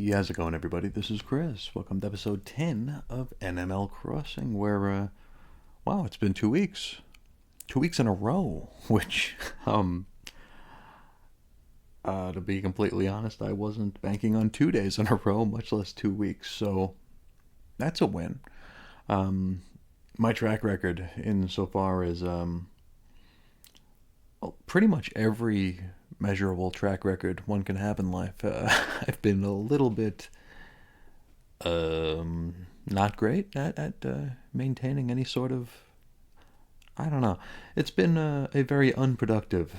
Hey, how's it going, everybody? This is Chris. Welcome to episode 10 of NML Crossing, where, wow, it's been 2 weeks. 2 weeks in a row, which, to be completely honest, I wasn't banking on 2 days in a row, much less 2 weeks, so that's a win. Um, my track record insofar as, well, pretty much every measurable track record one can have in life, I've been a little bit not great at maintaining any sort of. I don't know. It's been a very unproductive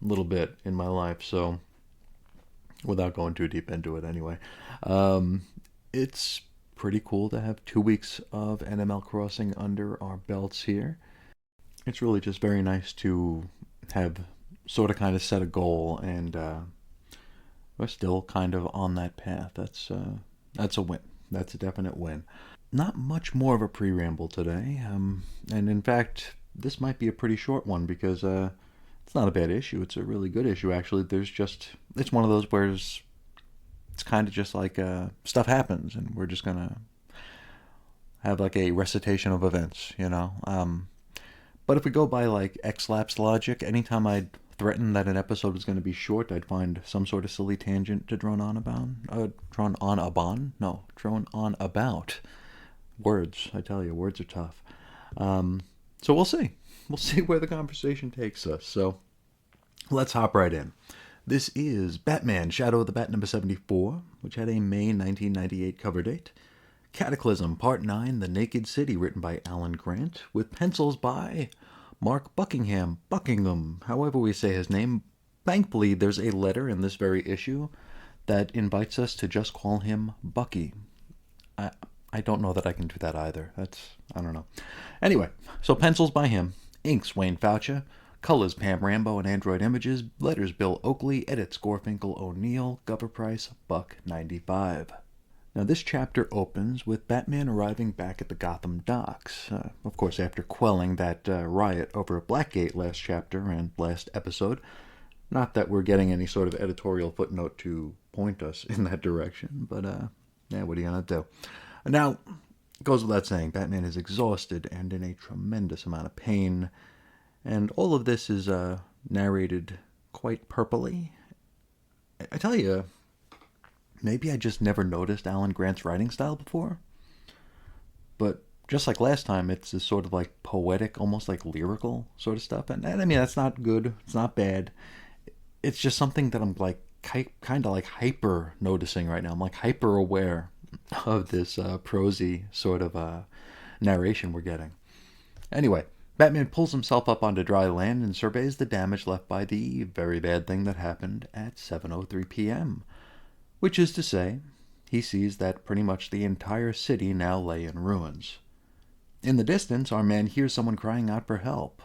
little bit in my life, so without going too deep into it anyway. Um, it's pretty cool to have 2 weeks of NML Crossing under our belts here. It's really just very nice to have sort of kind of set a goal, and we're still kind of on that path. That's a win. That's a definite win. Not much more of a pre-ramble today, and in fact, this might be a pretty short one because it's not a bad issue. It's a really good issue, actually. It's one of those where it's kind of just like stuff happens, and we're just gonna have like a recitation of events. But if we go by like X-Lapse logic, anytime I'd threaten that an episode was going to be short, I'd find some sort of silly tangent to drone on about. Drone on about. Words, I tell you, words are tough. So we'll see. We'll see where the conversation takes us. So let's hop right in. This is Batman Shadow of the Bat number 74, which had a May 1998 cover date. Cataclysm Part 9, The Naked City, written by Alan Grant, with pencils by Mark Buckingham, however we say his name. Thankfully, there's a letter in this very issue that invites us to just call him Bucky. I don't know that I can do that either. I don't know. Anyway, so pencils by him, inks Wayne Faucha, colors Pam Rambo and Android Images, letters Bill Oakley, edits Gorfinkel O'Neill, cover price $1.95. Now, this chapter opens with Batman arriving back at the Gotham docks, of course after quelling that riot over at Blackgate last chapter and last episode. Not that we're getting any sort of editorial footnote to point us in that direction, but yeah, what are you going to do? Now, it goes without saying, Batman is exhausted and in a tremendous amount of pain, and all of this is narrated quite purpley. I tell you, maybe I just never noticed Alan Grant's writing style before. But just like last time, it's this sort of like poetic, almost like lyrical sort of stuff. And I mean, that's not good. It's not bad. It's just something that I'm like kind of like hyper noticing right now. I'm like hyper aware of this prosy sort of narration we're getting. Anyway, Batman pulls himself up onto dry land and surveys the damage left by the very bad thing that happened at 7:03 p.m., which is to say, he sees that pretty much the entire city now lay in ruins. In the distance, our man hears someone crying out for help.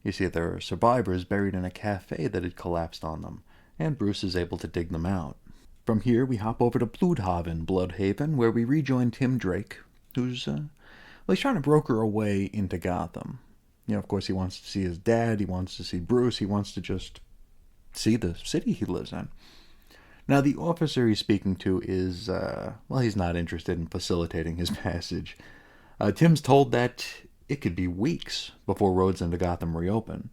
You see, there are survivors buried in a cafe that had collapsed on them, and Bruce is able to dig them out. From here, we hop over to Bloodhaven, where we rejoin Tim Drake, who's he's trying to broker a way into Gotham. Of course, he wants to see his dad, he wants to see Bruce, he wants to just see the city he lives in. Now, the officer he's speaking to is, he's not interested in facilitating his passage. Tim's told that it could be weeks before roads into Gotham reopen,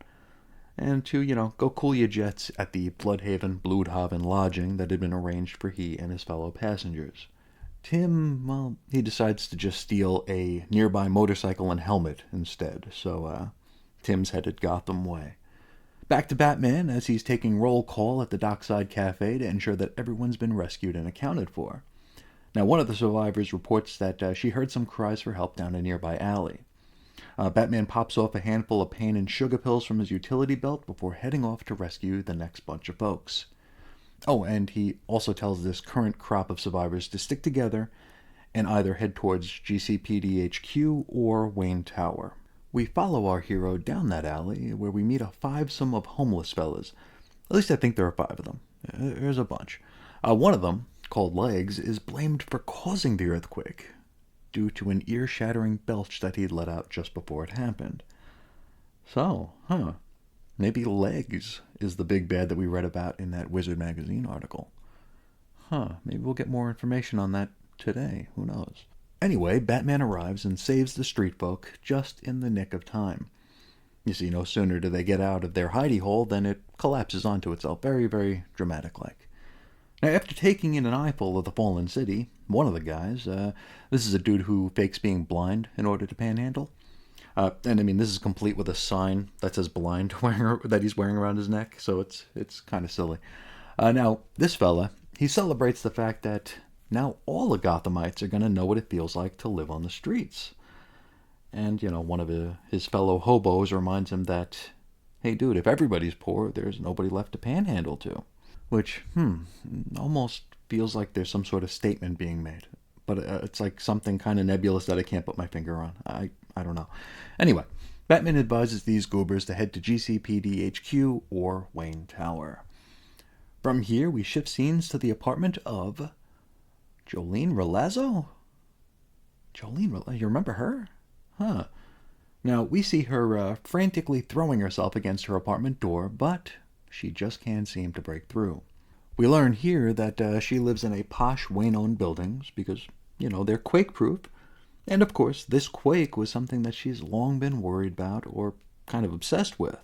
and to, go cool your jets at the Bloodhaven lodging that had been arranged for he and his fellow passengers. Tim, he decides to just steal a nearby motorcycle and helmet instead, so Tim's headed Gotham way. Back to Batman as he's taking roll call at the Dockside Cafe to ensure that everyone's been rescued and accounted for. Now, one of the survivors reports that she heard some cries for help down a nearby alley. Batman pops off a handful of pain and sugar pills from his utility belt before heading off to rescue the next bunch of folks. Oh, and he also tells this current crop of survivors to stick together and either head towards GCPD HQ or Wayne Tower. We follow our hero down that alley where we meet a fivesome of homeless fellas. At least I think there are 5 of them. There's a bunch. One of them, called Legs, is blamed for causing the earthquake due to an ear-shattering belch that he'd let out just before it happened. So, maybe Legs is the big bad that we read about in that Wizard magazine article. Maybe we'll get more information on that today. Who knows? Anyway, Batman arrives and saves the street folk just in the nick of time. You see, no sooner do they get out of their hidey hole than it collapses onto itself. Very, very dramatic-like. Now, after taking in an eyeful of the fallen city, one of the guys, this is a dude who fakes being blind in order to panhandle. And I mean, this is complete with a sign that says blind that he's wearing around his neck, so it's kind of silly. Now, this fella, he celebrates the fact that now all the Gothamites are going to know what it feels like to live on the streets. And, one of his fellow hobos reminds him that, hey dude, if everybody's poor, there's nobody left to panhandle to. Which, almost feels like there's some sort of statement being made. But it's like something kind of nebulous that I can't put my finger on. I don't know. Anyway, Batman advises these goobers to head to GCPD HQ or Wayne Tower. From here, we shift scenes to the apartment of Jolene Relazzo? You remember her? Huh. Now, we see her frantically throwing herself against her apartment door, but she just can't seem to break through. We learn here that she lives in a posh Wayne-owned buildings because, they're quake-proof. And, of course, this quake was something that she's long been worried about or kind of obsessed with.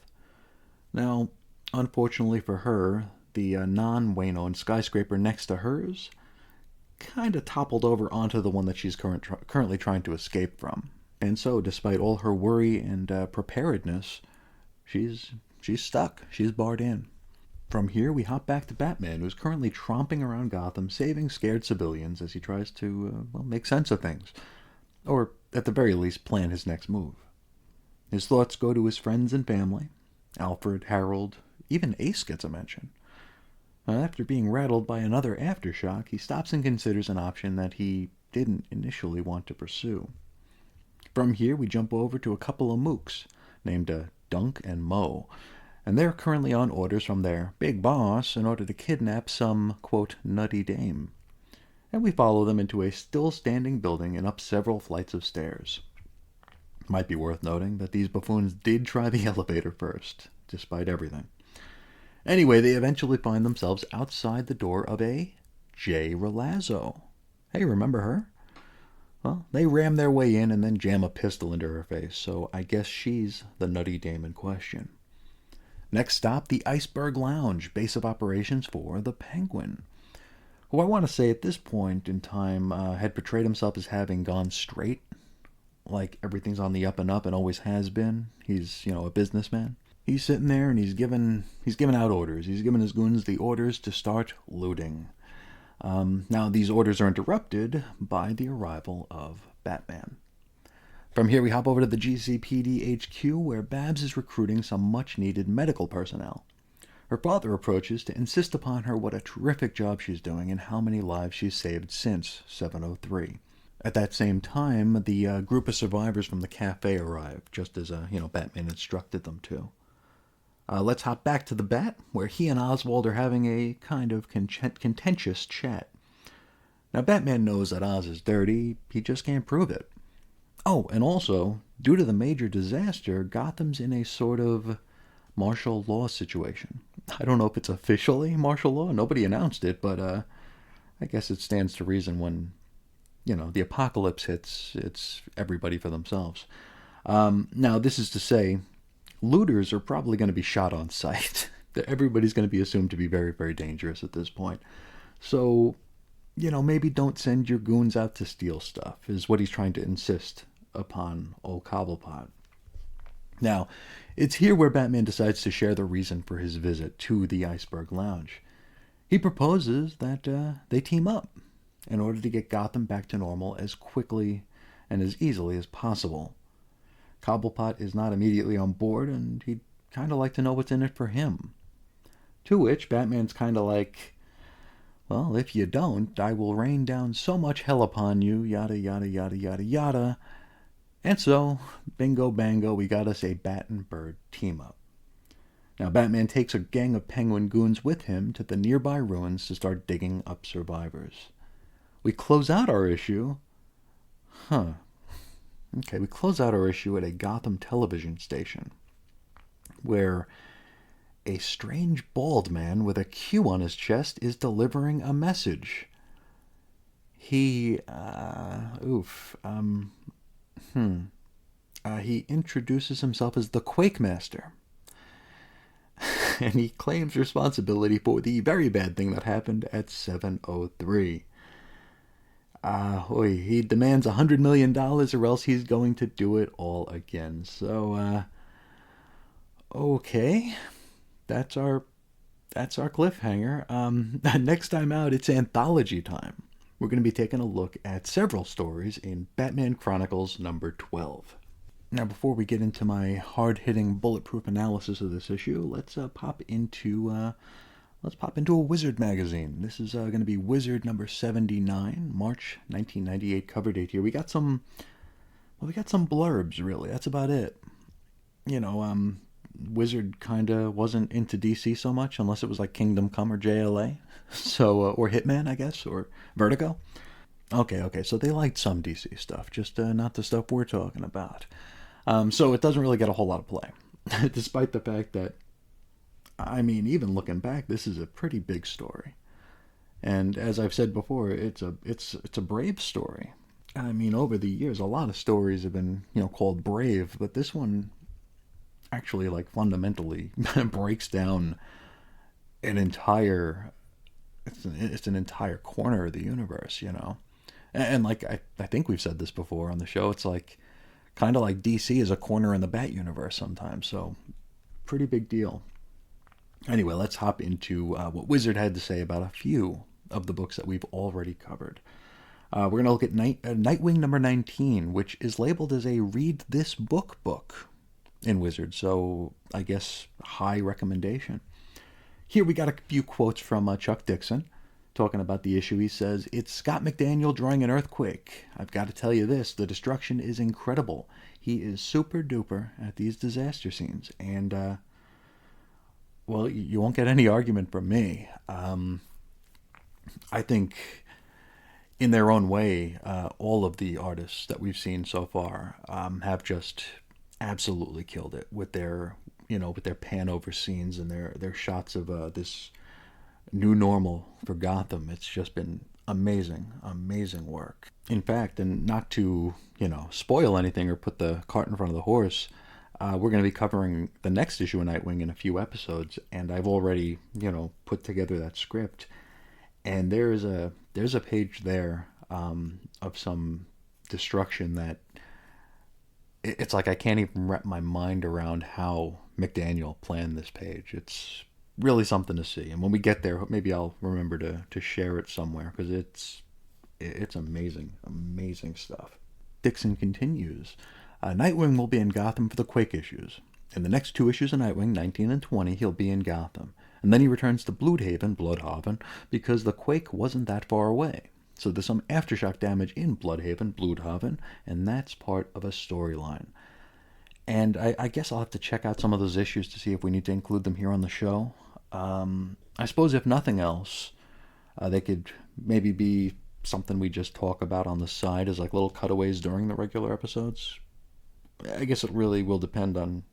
Now, unfortunately for her, the non-Wayne-owned skyscraper next to hers kind of toppled over onto the one that she's currently trying to escape from. And so, despite all her worry and preparedness, she's stuck. She's barred in. From here, we hop back to Batman, who's currently tromping around Gotham, saving scared civilians as he tries to, make sense of things. Or, at the very least, plan his next move. His thoughts go to his friends and family. Alfred, Harold, even Ace gets a mention. After being rattled by another aftershock, he stops and considers an option that he didn't initially want to pursue. From here, we jump over to a couple of mooks named Dunk and Mo, and they're currently on orders from their big boss in order to kidnap some, quote, nutty dame. And we follow them into a still-standing building and up several flights of stairs. Might be worth noting that these buffoons did try the elevator first, despite everything. Anyway, they eventually find themselves outside the door of a J. Relazzo. Hey, remember her? Well, they ram their way in and then jam a pistol into her face, so I guess she's the nutty dame in question. Next stop, the Iceberg Lounge, base of operations for the Penguin, who I want to say at this point in time had portrayed himself as having gone straight, like everything's on the up and always has been. He's, a businessman. He's sitting there and he's giving out orders. He's giving his goons the orders to start looting. Now, these orders are interrupted by the arrival of Batman. From here, we hop over to the GCPD HQ, where Babs is recruiting some much-needed medical personnel. Her father approaches to insist upon her what a terrific job she's doing and how many lives she's saved since 703. At that same time, the group of survivors from the cafe arrive, just as Batman instructed them to. Let's hop back to the Bat, where he and Oswald are having a kind of contentious chat. Now, Batman knows that Oz is dirty, he just can't prove it. Oh, and also, due to the major disaster, Gotham's in a sort of martial law situation. I don't know if it's officially martial law, nobody announced it, but I guess it stands to reason when, the apocalypse hits, it's everybody for themselves. Now, this is to say, looters are probably going to be shot on sight. Everybody's going to be assumed to be very, very dangerous at this point. So, maybe don't send your goons out to steal stuff, is what he's trying to insist upon old Cobblepot. Now, it's here where Batman decides to share the reason for his visit to the Iceberg Lounge. He proposes that they team up in order to get Gotham back to normal as quickly and as easily as possible. Cobblepot is not immediately on board, and he'd kind of like to know what's in it for him. To which Batman's kind of like, well, if you don't, I will rain down so much hell upon you, yada, yada, yada, yada, yada. And so, bingo bango, we got us a Bat and Bird team-up. Now, Batman takes a gang of Penguin goons with him to the nearby ruins to start digging up survivors. We close out our issue... we close out our issue at a Gotham television station, where A strange bald man with a Q on his chest is delivering a message. He, he introduces himself as the Quakemaster, and he claims responsibility for the very bad thing that happened at 703. He demands $100 million or else he's going to do it all again. So, okay, that's our cliffhanger. Next time out, it's anthology time. We're going to be taking a look at several stories in Batman Chronicles number 12. Now, before we get into my hard-hitting, bulletproof analysis of this issue, let's pop into a Wizard magazine. This is going to be Wizard number 79, March 1998 cover date here. We got some blurbs, really. That's about it. Wizard kind of wasn't into DC so much, unless it was like Kingdom Come or JLA. So, or Hitman, I guess, or Vertigo. Okay, so they liked some DC stuff, just not the stuff we're talking about. So it doesn't really get a whole lot of play, despite the fact that, I mean, even looking back, this is a pretty big story. And as I've said before, it's a brave story. I mean, over the years, a lot of stories have been, called brave, but this one actually, like, fundamentally breaks down an entire, it's an entire corner of the universe, And like, I think we've said this before on the show, it's like, kind of like DC is a corner in the Bat universe sometimes, so pretty big deal. Anyway, let's hop into what Wizard had to say about a few of the books that we've already covered. We're going to look at Nightwing number 19, which is labeled as a read this book in Wizard, so I guess high recommendation. Here we got a few quotes from Chuck Dixon talking about the issue. He says, "It's Scott McDaniel drawing an earthquake. I've got to tell you this, the destruction is incredible. He is super duper at these disaster scenes." And, well, you won't get any argument from me. I think in their own way, all of the artists that we've seen so far have just absolutely killed it with their, with their pan over scenes and their shots of this new normal for Gotham. It's just been amazing work. In fact, and not to, spoil anything or put the cart in front of the horse, we're going to be covering the next issue of Nightwing in a few episodes, and I've already, put together that script. And there's a page there of some destruction that it's like I can't even wrap my mind around how McDaniel planned this page. It's really something to see. And when we get there, maybe I'll remember to share it somewhere, because it's amazing stuff. Dixon continues. Nightwing will be in Gotham for the Quake issues. In the next two issues of Nightwing, 19 and 20, he'll be in Gotham. And then he returns to Bloodhaven, because the Quake wasn't that far away. So there's some aftershock damage in Bloodhaven, and that's part of a storyline. And I guess I'll have to check out some of those issues to see if we need to include them here on the show. I suppose if nothing else, they could maybe be something we just talk about on the side as like little cutaways during the regular episodes. I guess it really will depend on,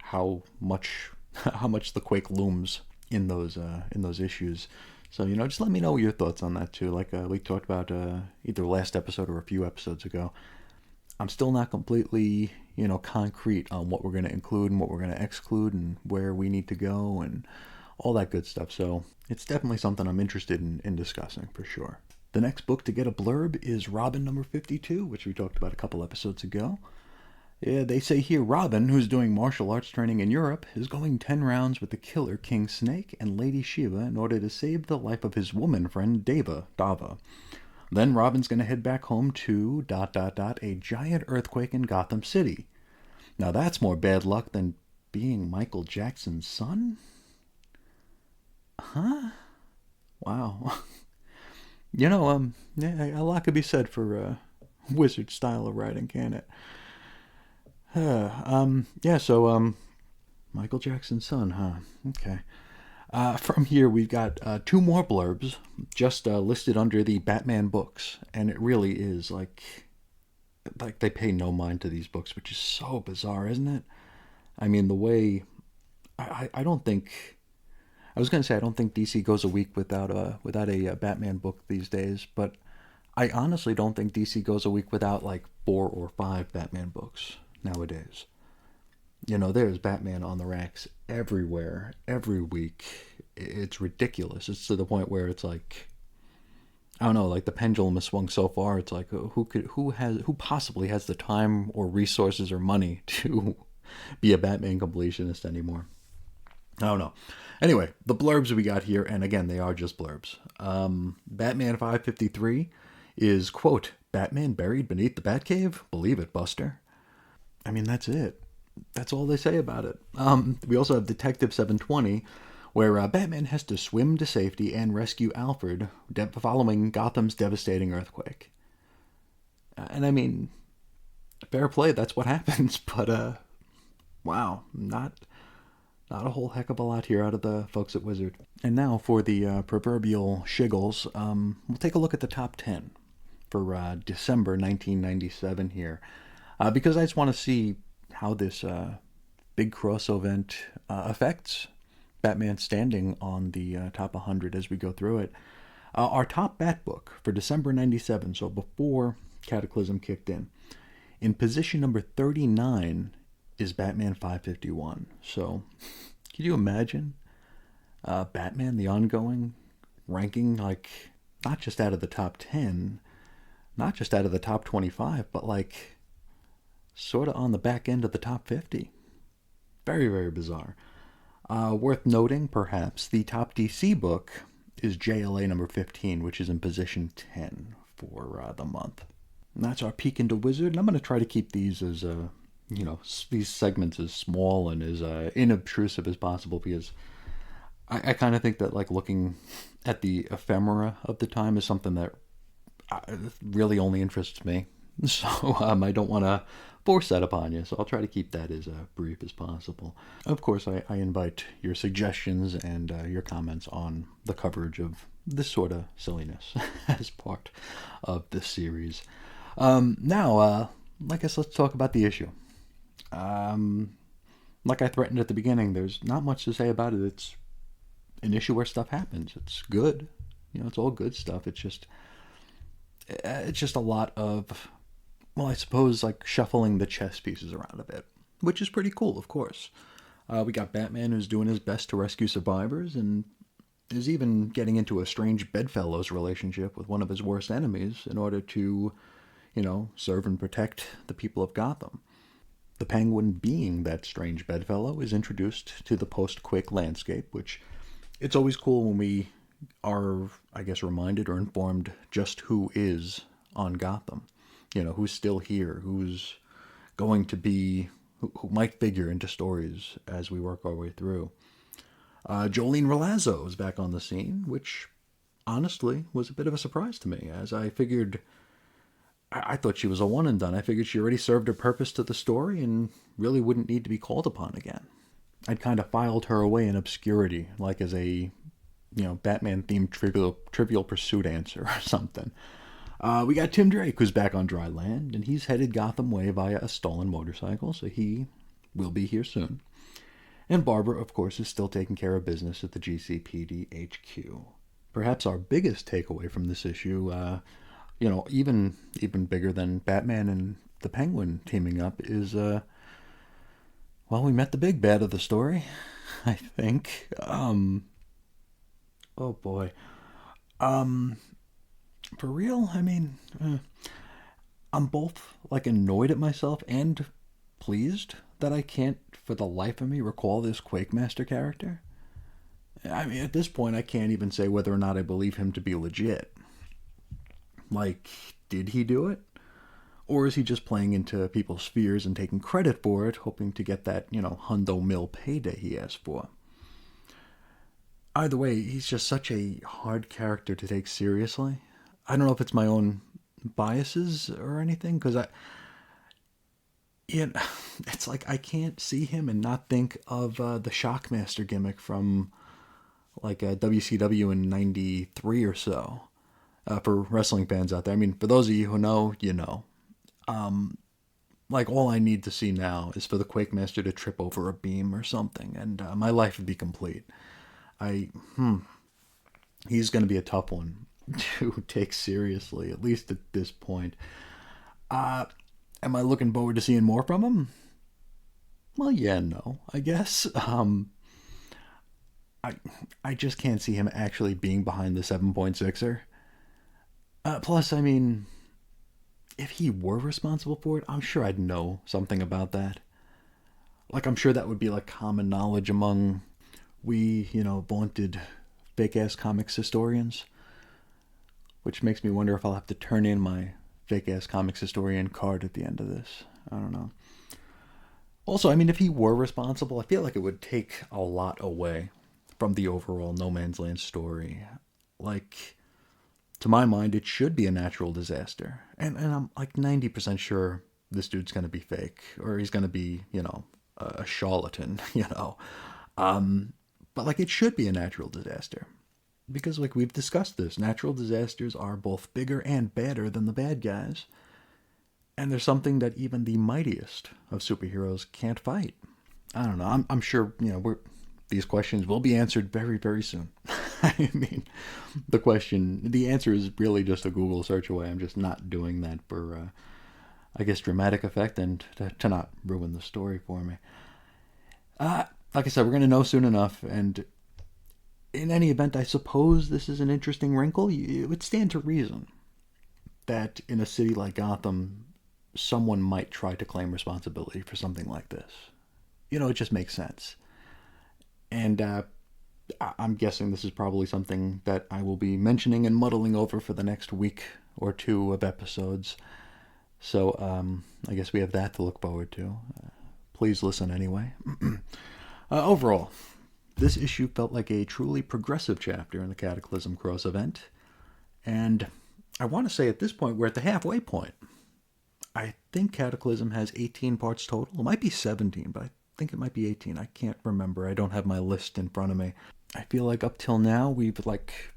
how much the Quake looms in those issues. So, just let me know your thoughts on that too. Like we talked about either last episode or a few episodes ago. I'm still not completely, concrete on what we're going to include and what we're going to exclude and where we need to go and all that good stuff. So it's definitely something I'm interested in discussing for sure. The next book to get a blurb is Robin number 52, which we talked about a couple episodes ago. Yeah, they say here Robin, who's doing martial arts training in Europe, is going 10 rounds with the killer King Snake and Lady Shiva in order to save the life of his woman friend Dava. Then Robin's going to head back home to ... a giant earthquake in Gotham City. Now that's more bad luck than being Michael Jackson's son? Huh? Wow. Yeah, a lot could be said for Wizard style of writing, can it? So Michael Jackson's son, huh? Okay. From here, we've got two more blurbs just listed under the Batman books, and it really is like they pay no mind to these books, which is so bizarre, isn't it? I mean, the way I don't think. I was going to say I don't think DC goes a week without a Batman book these days, but I honestly don't think DC goes a week without like 4 or 5 Batman books nowadays. There's Batman on the racks everywhere, every week. It's ridiculous. It's to the point where it's like, I don't know, like the pendulum has swung so far. It's like who possibly has the time or resources or money to be a Batman completionist anymore? I don't know. Anyway, the blurbs we got here, and again, they are just blurbs. Batman 553 is, quote, Batman buried beneath the Batcave? Believe it, Buster. I mean, that's it. That's all they say about it. We also have Detective 720, where Batman has to swim to safety and rescue Alfred following Gotham's devastating earthquake. And I mean, fair play, that's what happens, but wow, not a whole heck of a lot here out of the folks at Wizard. And now for the proverbial shiggles, we'll take a look at the top 10 for December 1997 here. Because I just want to see how this big crossover event affects Batman's standing on the top 100 as we go through it. Our top Bat book for December 97, so before Cataclysm kicked in position number 39 is Batman 551. So, can you imagine Batman, the ongoing, ranking like not just out of the top 10, not just out of the top 25, but like sort of on the back end of the top 50. Very, very bizarre. Worth noting, perhaps, the top DC book is JLA number 15, which is in position 10 for the month. And that's our peek into Wizard, and I'm going to try to keep these as, these segments as small and as inobtrusive as possible, because I kind of think that, like, looking at the ephemera of the time is something that really only interests me. So I don't want to force that upon you, so I'll try to keep that as brief as possible. Of course, I invite your suggestions and your comments on the coverage of this sort of silliness as part of this series. Now, I guess let's talk about the issue. Like I threatened at the beginning, there's not much to say about it. It's an issue where stuff happens. It's good. It's all good stuff. It's just a lot of, well, I suppose, like shuffling the chess pieces around a bit, which is pretty cool, of course. We got Batman who's doing his best to rescue survivors and is even getting into a strange bedfellows relationship with one of his worst enemies in order to, serve and protect the people of Gotham. The Penguin, being that strange bedfellow, is introduced to the post-Quake landscape, which it's always cool when we are, I guess, reminded or informed just who is on Gotham. Who's still here, who's going to be, who might figure into stories as we work our way through. Jolene Relazzo is back on the scene, which honestly was a bit of a surprise to me, as I figured, I thought she was a one and done. I figured she already served her purpose to the story and really wouldn't need to be called upon again. I'd kind of filed her away in obscurity, like as a, Batman-themed Trivial Pursuit answer or something. We got Tim Drake, who's back on dry land, and he's headed Gotham way via a stolen motorcycle, so he will be here soon. And Barbara, of course, is still taking care of business at the GCPD HQ. Perhaps our biggest takeaway from this issue, even bigger than Batman and the Penguin teaming up, is, we met the big bad of the story, I think. Oh boy. For real, I mean, I'm both, like, annoyed at myself and pleased that I can't, for the life of me, recall this Quakemaster character. I mean, at this point, I can't even say whether or not I believe him to be legit. Like, did he do it? Or is he just playing into people's fears and taking credit for it, hoping to get that, hundo mil payday he asked for? Either way, he's just such a hard character to take seriously. I don't know if it's my own biases or anything, because it's like I can't see him and not think of the Shockmaster gimmick from like WCW in '93 or so. For wrestling fans out there, I mean, for those of you who know, you know. Like, all I need to see now is for the Quakemaster to trip over a beam or something, and my life would be complete. I, he's going to be a tough one to take seriously, at least at this point. Am I looking forward to seeing more from him? Well, yeah, no, I guess. I I just can't see him actually being behind the 7.6er. Plus, I mean, if he were responsible for it, I'm sure I'd know something about that. Like, I'm sure that would be like common knowledge among vaunted fake ass comics historians. Which makes me wonder if I'll have to turn in my fake ass comics historian card at the end of this. I don't know. Also, I mean, if he were responsible, I feel like it would take a lot away from the overall No Man's Land story. Like, to my mind, it should be a natural disaster. And I'm like 90% sure this dude's going to be fake, or he's going to be, a charlatan, But, like, it should be a natural disaster. Because, like, we've discussed this, natural disasters are both bigger and badder than the bad guys. And there's something that even the mightiest of superheroes can't fight. I don't know. I'm sure, these questions will be answered very, very soon. I mean, the answer is really just a Google search away. I'm just not doing that for, I guess, dramatic effect and to not ruin the story for me. Like I said, we're going to know soon enough. And in any event, I suppose this is an interesting wrinkle. It would stand to reason that in a city like Gotham, someone might try to claim responsibility for something like this. It just makes sense. And I'm guessing this is probably something that I will be mentioning and muddling over for the next week or two of episodes. So I guess we have that to look forward to. Please listen anyway. Overall, this issue felt like a truly progressive chapter in the Cataclysm Cross event. And I want to say at this point we're at the halfway point. I think Cataclysm has 18 parts total. It might be 17, but I think it might be 18. I can't remember. I don't have my list in front of me. I feel like up till now we've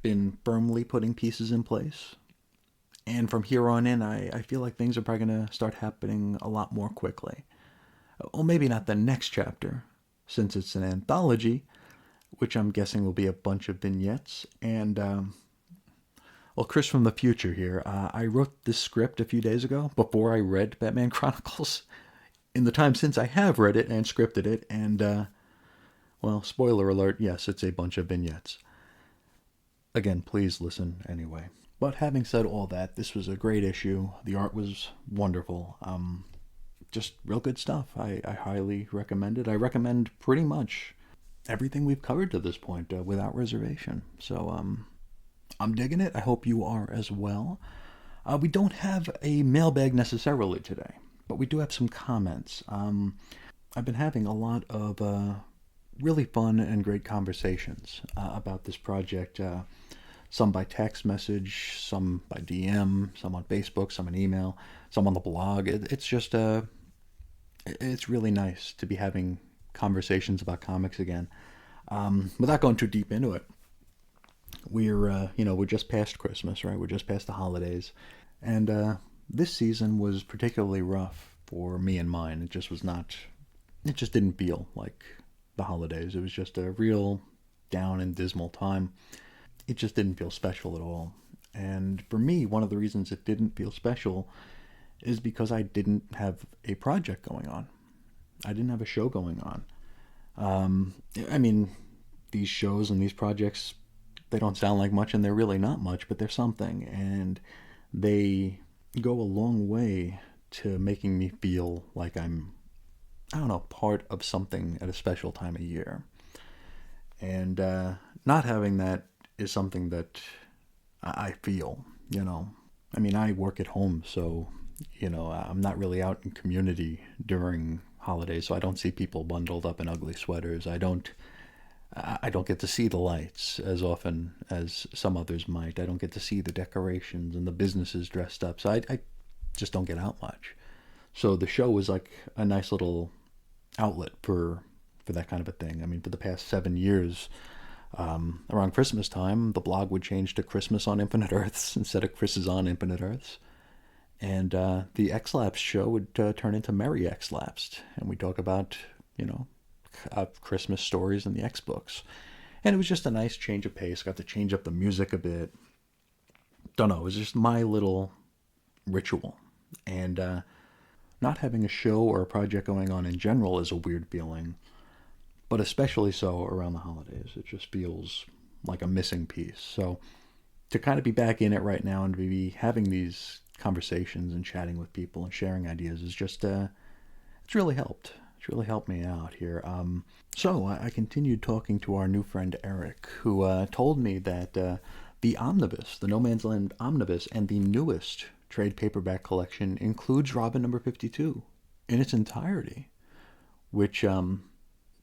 been firmly putting pieces in place. And from here on in, I feel like things are probably going to start happening a lot more quickly. Well, maybe not the next chapter, since it's an anthology, which I'm guessing will be a bunch of vignettes. And, well, Chris from the future here. I wrote this script a few days ago, before I read Batman Chronicles. In the time since, I have read it and scripted it, and, well, spoiler alert, yes, it's a bunch of vignettes. Again, please listen anyway. But having said all that, this was a great issue. The art was wonderful. Just real good stuff. I highly recommend it. I recommend pretty much everything we've covered to this point without reservation. So I'm digging it. I hope you are as well. We don't have a mailbag necessarily today, but we do have some comments. I've been having a lot of really fun and great conversations about this project. Some by text message, some by DM, some on Facebook, some on email, some on the blog. It's just it's really nice to be having conversations about comics again. Without going too deep into it, we're just past Christmas, right? We're just past the holidays, and this season was particularly rough for me and mine. It just didn't feel like the holidays. It was just a real down and dismal time. It just didn't feel special at all. And for me, one of the reasons it didn't feel special is because I didn't have a project going on. I didn't have a show going on. I mean, these shows and these projects, they don't sound like much, and they're really not much, but they're something. And they go a long way to making me feel like I'm, I don't know, part of something at a special time of year. And not having that is something that I feel, I mean, I work at home, so, I'm not really out in community during holidays, so I don't see people bundled up in ugly sweaters. I don't get to see the lights as often as some others might. I don't get to see the decorations and the businesses dressed up, so I just don't get out much. So the show was like a nice little outlet for that kind of a thing. I mean, for the past 7 years, around Christmas time, the blog would change to Christmas on Infinite Earths instead of Chris's on Infinite Earths. And the X-Lapsed show would turn into Merry X-Lapsed. And we talk about, you know, Christmas stories in the X books. And it was just a nice change of pace. Got to change up the music a bit. Don't know. It was just my little ritual. And not having a show or a project going on in general is a weird feeling. But especially so around the holidays. It just feels like a missing piece. So to kind of be back in it right now and be having these conversations and chatting with people and sharing ideas is just, it's really helped. It's really helped me out here. So I continued talking to our new friend Eric, who told me that the Omnibus, the No Man's Land Omnibus, and the newest trade paperback collection includes Robin number 52 in its entirety, which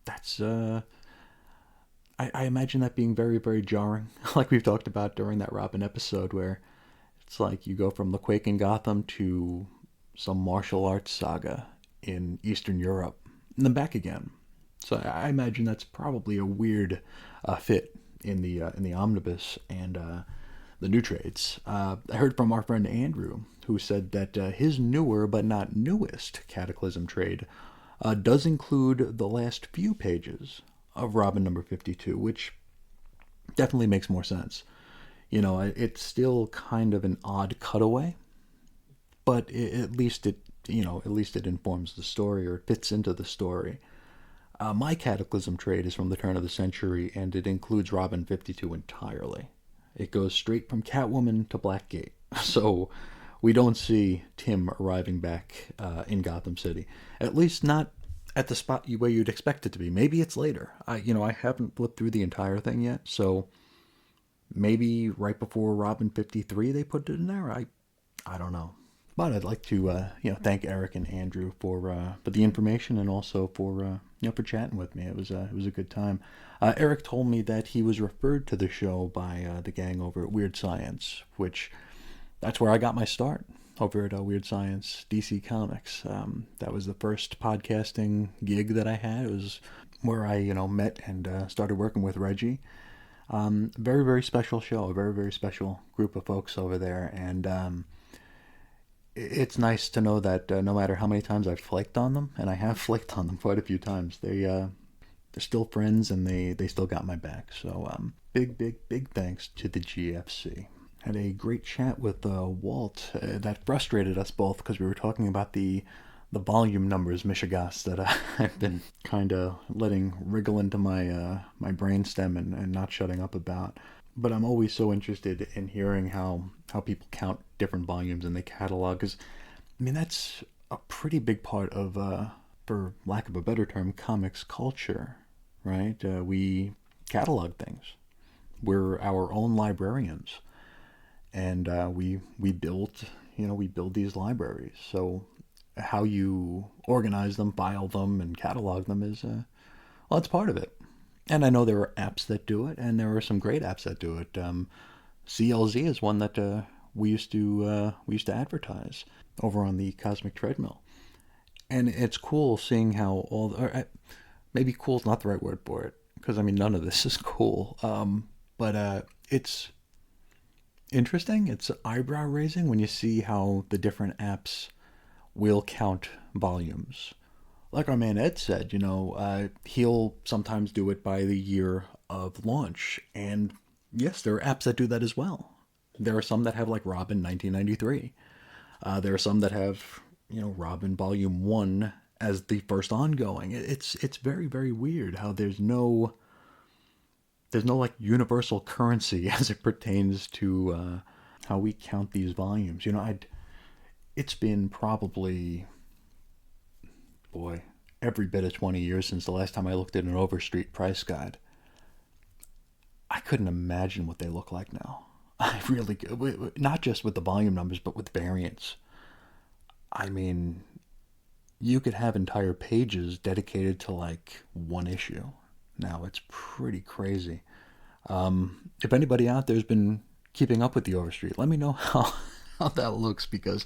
that's I imagine that being very, very jarring, like we've talked about during that Robin episode, where it's like you go from the Quake in Gotham to some martial arts saga in Eastern Europe, and then back again. So I imagine that's probably a weird fit in the omnibus and the new trades. I heard from our friend Andrew, who said that his newer but not newest Cataclysm trade does include the last few pages of Robin number 52, which definitely makes more sense. You know, it's still kind of an odd cutaway, but at least it, you know, at least it informs the story or it fits into the story. My Cataclysm trade is from the turn of the century, and it includes Robin 52 entirely. It goes straight from Catwoman to Blackgate, so we don't see Tim arriving back in Gotham City. At least not at the spot where you'd expect it to be. Maybe it's later. I haven't flipped through the entire thing yet, so maybe right before Robin 53 they put it in there. I don't know. But I'd like to thank Eric and Andrew for the information and also for for chatting with me. It was a good time. Eric told me that he was referred to the show by the gang over at Weird Science, which that's where I got my start, over at Weird Science DC Comics. That was the first podcasting gig that I had. It was where I met and started working with Reggie. Very, very special show, a very, very special group of folks over there, and it's nice to know that no matter how many times I've flaked on them, and I have flaked on them quite a few times, they're still friends and they still got my back. So big thanks to the GFC. Had a great chat with Walt that frustrated us both because we were talking about the volume numbers, Michigas, that I've been kind of letting wriggle into my my brainstem and not shutting up about. But I'm always so interested in hearing how people count different volumes and they catalog, because I mean that's a pretty big part of, for lack of a better term, comics culture, right? We catalog things. We're our own librarians, and we build these libraries. So how you organize them, file them, and catalog them is it's part of it. And I know there are apps that do it, and there are some great apps that do it. CLZ is one that we used to advertise over on the Cosmic Treadmill, and it's cool seeing how maybe cool is not the right word for it, because I mean none of this is cool. But it's interesting. It's eyebrow raising when you see how the different apps will count volumes. Like our man Ed said, he'll sometimes do it by the year of launch. And yes, there are apps that do that as well. There are some that have like Robin 1993. There are some that have, Robin Volume 1 as the first ongoing. It's very, very weird how there's no like universal currency as it pertains to how we count these volumes. It's been probably, every bit of 20 years since the last time I looked at an Overstreet price guide. I couldn't imagine what they look like now. I really, not just with the volume numbers, but with variants. I mean, you could have entire pages dedicated to like one issue. Now it's pretty crazy. If anybody out there's been keeping up with the Overstreet, let me know how that looks, because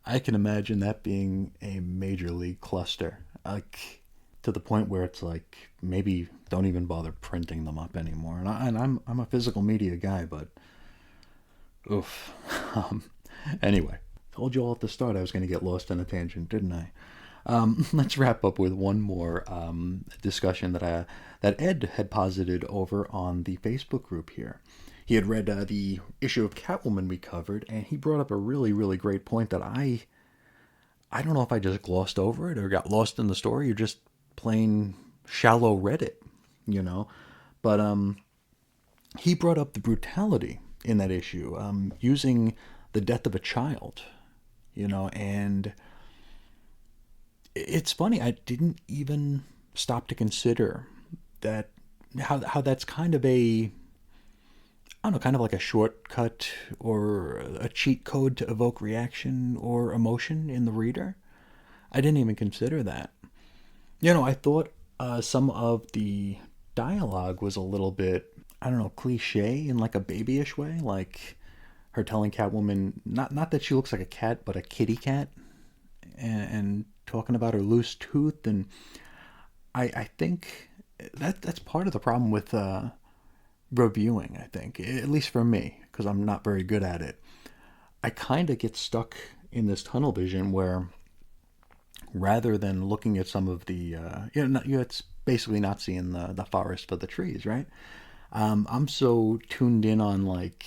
I can imagine that being a major league cluster, like to the point where it's like maybe don't even bother printing them up anymore. And I'm a physical media guy, but oof. Anyway, Told you all at the start I was going to get lost in a tangent, didn't I? Let's wrap up with one more discussion that Ed had posited over on the Facebook group here. He had read the issue of Catwoman we covered, and he brought up a really, really great point that I don't know if I just glossed over it or got lost in the story or just plain shallow read it, you know. But he brought up the brutality in that issue, using the death of a child, you know, and it's funny, I didn't even stop to consider that how that's kind of a, I don't know, kind of like a shortcut or a cheat code to evoke reaction or emotion in the reader. I didn't even consider that. You know, I thought some of the dialogue was a little bit, I don't know, cliche in like a babyish way, like her telling Catwoman not that she looks like a cat, but a kitty cat, and talking about her loose tooth, and I think that's part of the problem with reviewing. I think, at least for me, because I'm not very good at it. I kind of get stuck in this tunnel vision where, rather than looking at some of the, it's basically not seeing the forest for the trees, right? I'm so tuned in on like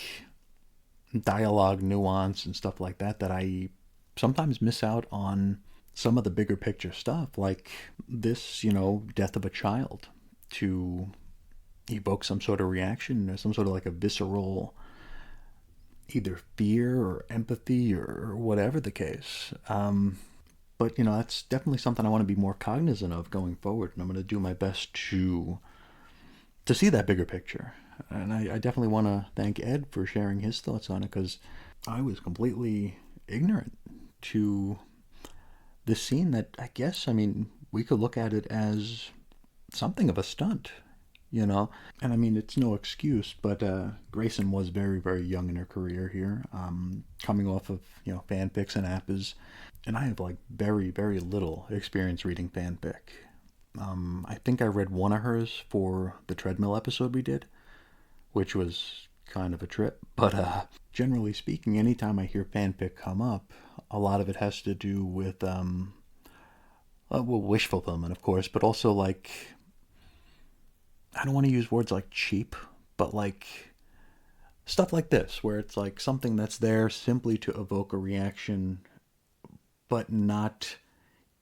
dialogue nuance and stuff like that that I sometimes miss out on some of the bigger picture stuff, like this, you know, death of a child, to evoke some sort of reaction or some sort of like a visceral either fear or empathy or whatever the case. But, you know, that's definitely something I want to be more cognizant of going forward, and I'm going to do my best to see that bigger picture. And I definitely want to thank Ed for sharing his thoughts on it, because I was completely ignorant to this scene that I guess, I mean, we could look at it as something of a stunt, you know? And I mean, it's no excuse, but Grayson was very, very young in her career here, coming off of, you know, fanfics and appas. And I have like very, very little experience reading fanfic. I think I read one of hers for the treadmill episode we did, which was kind of a trip. But generally speaking, anytime I hear fanfic come up, a lot of it has to do with, wish fulfillment, of course, but also like, I don't want to use words like cheap, but like stuff like this, where it's like something that's there simply to evoke a reaction, but not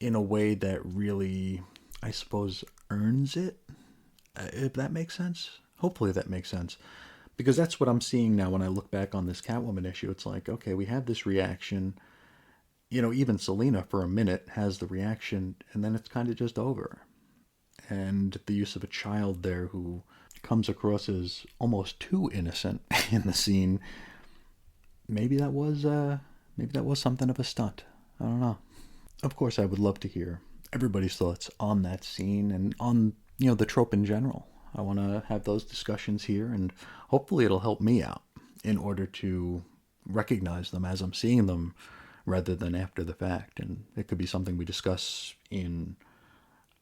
in a way that really, I suppose, earns it, if that makes sense. Hopefully that makes sense. Because that's what I'm seeing now when I look back on this Catwoman issue. It's like, okay, we have this reaction. You know, even Selena for a minute has the reaction, and then it's kind of just over. And the use of a child there who comes across as almost too innocent in the scene, maybe that was something of a stunt. I don't know. Of course, I would love to hear everybody's thoughts on that scene and on, you know, the trope in general. I want to have those discussions here, and hopefully it'll help me out in order to recognize them as I'm seeing them rather than after the fact. And it could be something we discuss in,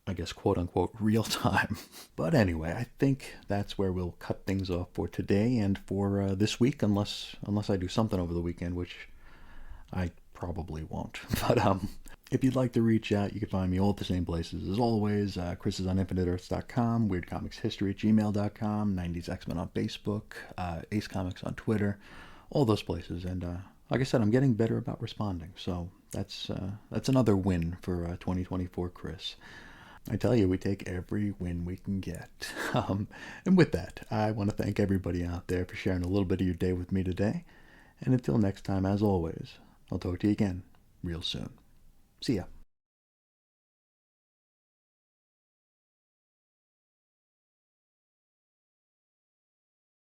I guess, quote unquote, real time. But anyway, I think that's where we'll cut things off for today and for this week, unless I do something over the weekend, which I probably won't. But if you'd like to reach out, you can find me all at the same places as always. Chris is on infiniteearths.com, weirdcomicshistory@gmail.com, 90s X-Men on Facebook, Ace Comics on Twitter, all those places. And like I said, I'm getting better about responding, so that's another win for 2024, Chris. I tell you, we take every win we can get. And with that, I want to thank everybody out there for sharing a little bit of your day with me today. And until next time, as always, I'll talk to you again real soon. See ya.